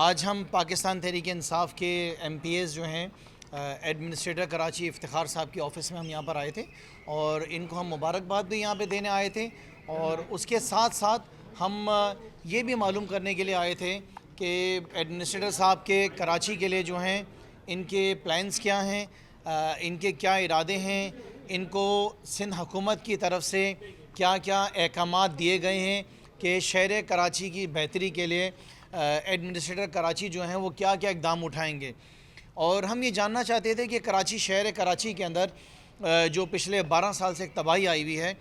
آج ہم پاکستان تحریک انصاف کے ایم پی ایز جو ہیں ایڈمنسٹریٹر کراچی افتخار صاحب کے آفس میں ہم یہاں پر آئے تھے اور ان کو ہم مبارکباد بھی یہاں پہ دینے آئے تھے اور اس کے ساتھ ساتھ ہم یہ بھی معلوم کرنے کے لیے آئے تھے کہ ایڈمنسٹریٹر صاحب کے کراچی کے لیے جو ہیں ان کے پلانز کیا ہیں، ان کے کیا ارادے ہیں، ان کو سندھ حکومت کی طرف سے کیا کیا احکامات دیے گئے ہیں کہ شہر کراچی کی بہتری کے لیے ایڈمنسٹریٹر کراچی جو ہیں وہ کیا کیا اقدام اٹھائیں گے۔ اور ہم یہ جاننا چاہتے تھے کہ کراچی شہر کراچی کے اندر جو پچھلے 12 سال سے ایک تباہی آئی ہوئی ہے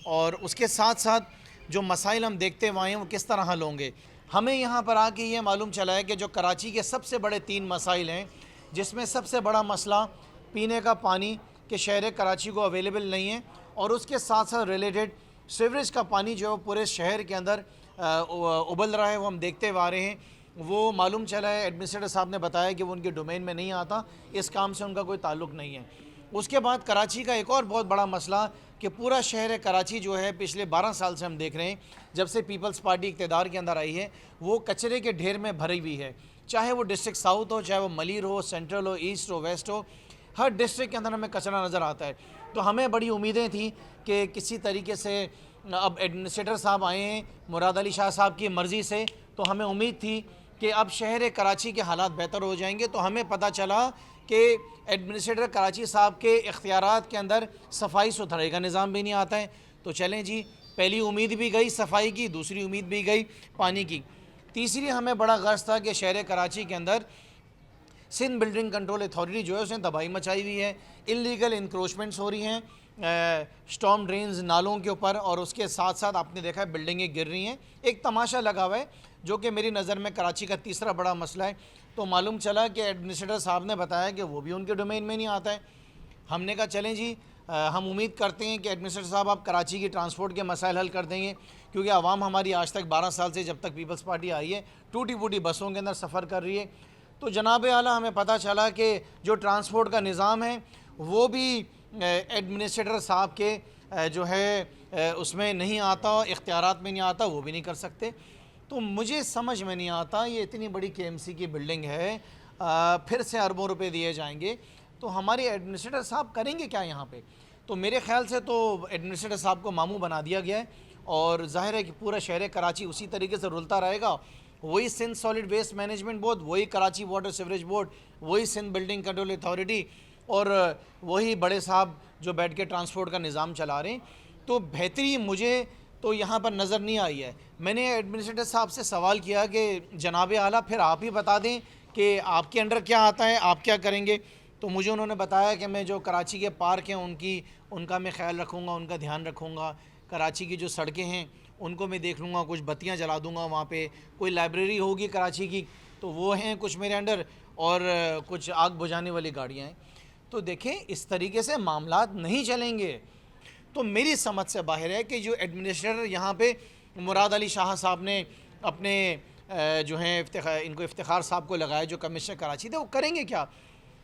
اور اس کے ساتھ ساتھ جو مسائل ہم دیکھتے ہوئے ہیں وہ کس طرح حل ہوں گے۔ ہمیں یہاں پر آ کے یہ معلوم چلا ہے کہ جو کراچی کے سب سے بڑے 3 مسائل ہیں، جس میں سب سے بڑا مسئلہ پینے کا پانی کہ شہر کراچی کو اویلیبل نہیں ہے، اور اس کے ساتھ ساتھ ریلیٹڈ سیوریج کا پانی جو پورے شہر کے اندر ابل رہا ہے، وہ ہم دیکھتے ہوئے آ رہے ہیں۔ وہ معلوم چلا ہے، ایڈمنسٹریٹر صاحب نے بتایا کہ وہ ان کے ڈومین میں نہیں آتا، اس کام سے ان کا کوئی تعلق نہیں ہے۔ اس کے بعد کراچی کا ایک اور بہت بڑا مسئلہ کہ پورا شہر کراچی جو ہے پچھلے 12 سال سے ہم دیکھ رہے ہیں، جب سے پیپلز پارٹی اقتدار کے اندر آئی ہے، وہ کچرے کے ڈھیر میں بھری ہوئی ہے، چاہے وہ ڈسٹرکٹ ساؤتھ ہو، چاہے وہ ملیر ہو، سینٹرل ہو، ایسٹ ہو، ویسٹ ہو، ہر ڈسٹرکٹ کے اندر ہمیں کچرا نظر آتا ہے۔ تو ہمیں بڑی امیدیں تھیں کہ کسی طریقے سے اب ایڈمنسٹریٹر صاحب آئے ہیں مراد علی شاہ صاحب کی مرضی سے، تو ہمیں امید تھی کہ اب شہر کراچی کے حالات بہتر ہو جائیں گے۔ تو ہمیں پتہ چلا کہ ایڈمنسٹریٹر کراچی صاحب کے اختیارات کے اندر صفائی ستھرائی کا نظام بھی نہیں آتا ہے۔ تو چلیں جی، پہلی امید بھی گئی صفائی کی، دوسری امید بھی گئی پانی کی، تیسری ہمیں بڑا غرض تھا کہ شہر کراچی کے اندر سندھ بلڈنگ کنٹرول اتھارٹی جو ہے اس نے تباہی مچائی ہوئی ہے، انلیگل انکروچمنٹس ہو رہی ہیں سٹارم ڈرینز نالوں کے اوپر، اور اس کے ساتھ ساتھ آپ نے دیکھا ہے بلڈنگیں گر رہی ہیں۔ ایک تماشا لگا ہوا ہے جو کہ میری نظر میں کراچی کا تیسرا بڑا مسئلہ ہے۔ تو معلوم چلا کہ ایڈمنسٹریٹر صاحب نے بتایا کہ وہ بھی ان کے ڈومین میں نہیں آتا ہے۔ ہم نے کہا چلیں جی، ہم امید کرتے ہیں کہ ایڈمنسٹریٹر صاحب آپ کراچی کی ٹرانسپورٹ کے مسائل حل کر دیں گے، کیونکہ عوام ہماری آج تک 12 سال سے جب تک پیپلز پارٹی آئی ہے ٹوٹی پھوٹی بسوں کے اندر سفر کر رہی ہے۔ تو جناب اعلیٰ ہمیں پتہ چلا کہ جو ٹرانسپورٹ کا نظام ہے وہ بھی ایڈمنسٹریٹر صاحب کے جو ہے اس میں نہیں آتا، اختیارات میں نہیں آتا، وہ بھی نہیں کر سکتے۔ تو مجھے سمجھ میں نہیں آتا، یہ اتنی بڑی کے ایم سی کی بلڈنگ ہے، پھر سے اربوں روپے دیے جائیں گے، تو ہمارے ایڈمنسٹریٹر صاحب کریں گے کیا یہاں پہ؟ تو میرے خیال سے تو ایڈمنسٹریٹر صاحب کو ماموں بنا دیا گیا ہے، اور ظاہر ہے کہ پورا شہر کراچی اسی طریقے سے رلتا رہے گا۔ وہی Sindh solid waste management board, وہی کراچی واٹر سیوریج بورڈ، وہی سندھ بلڈنگ کنٹرول اتھارٹی، اور وہی بڑے صاحب جو بیٹھ کے ٹرانسپورٹ کا نظام چلا رہے ہیں۔ تو بہتری مجھے تو یہاں پر نظر نہیں آئی ہے۔ میں نے ایڈمنسٹریٹر صاحب سے سوال کیا کہ جناب اعلیٰ پھر آپ ہی بتا دیں کہ آپ کے انڈر کیا آتا ہے، آپ کیا کریں گے؟ تو مجھے انہوں نے بتایا کہ میں جو کراچی کے پارک ہیں ان کا میں خیال رکھوں گا، ان کا دھیان رکھوں گا، کراچی کی جو سڑکیں ہیں ان کو میں دیکھ لوں گا، کچھ بتیاں جلا دوں گا وہاں پہ، کوئی لائبریری ہوگی کراچی کی تو وہ ہیں کچھ میرے انڈر، اور کچھ آگ بجھانے والی گاڑیاں ہیں۔ تو دیکھیں اس طریقے سے معاملات نہیں چلیں گے۔ تو میری سمجھ سے باہر ہے کہ جو ایڈمنسٹریٹر یہاں پہ مراد علی شاہ صاحب نے اپنے جو ہیں ان کو افتخار صاحب کو لگایا جو کمشنر کراچی تھے، وہ کریں گے کیا؟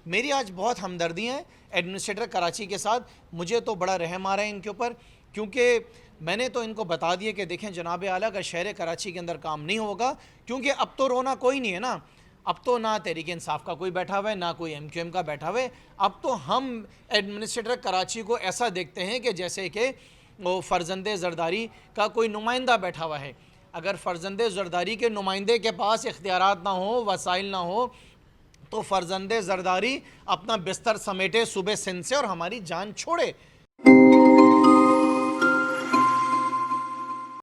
میری آج بہت ہمدردی ہے ایڈمنسٹریٹر کراچی کے ساتھ، مجھے تو بڑا رحم آ رہا ہے ان کے اوپر، کیونکہ میں نے تو ان کو بتا دیا کہ دیکھیں جناب اعلیٰ کا شہر کراچی کے اندر کام نہیں ہوگا، کیونکہ اب تو رونا کوئی نہیں ہے نا، اب تو نہ تحریک انصاف کا کوئی بیٹھا ہوا ہے، نہ کوئی ایم کیو ایم کا بیٹھا ہوا ہے۔ اب تو ہم ایڈمنسٹریٹر کراچی کو ایسا دیکھتے ہیں کہ جیسے کہ وہ فرزند زرداری کا کوئی نمائندہ بیٹھا ہوا ہے۔ اگر فرزند زرداری کے نمائندے کے پاس اختیارات نہ ہوں، وسائل نہ ہوں، تو فرزند زرداری اپنا بستر سمیٹے صوبے سندھ سے اور ہماری جان چھوڑے۔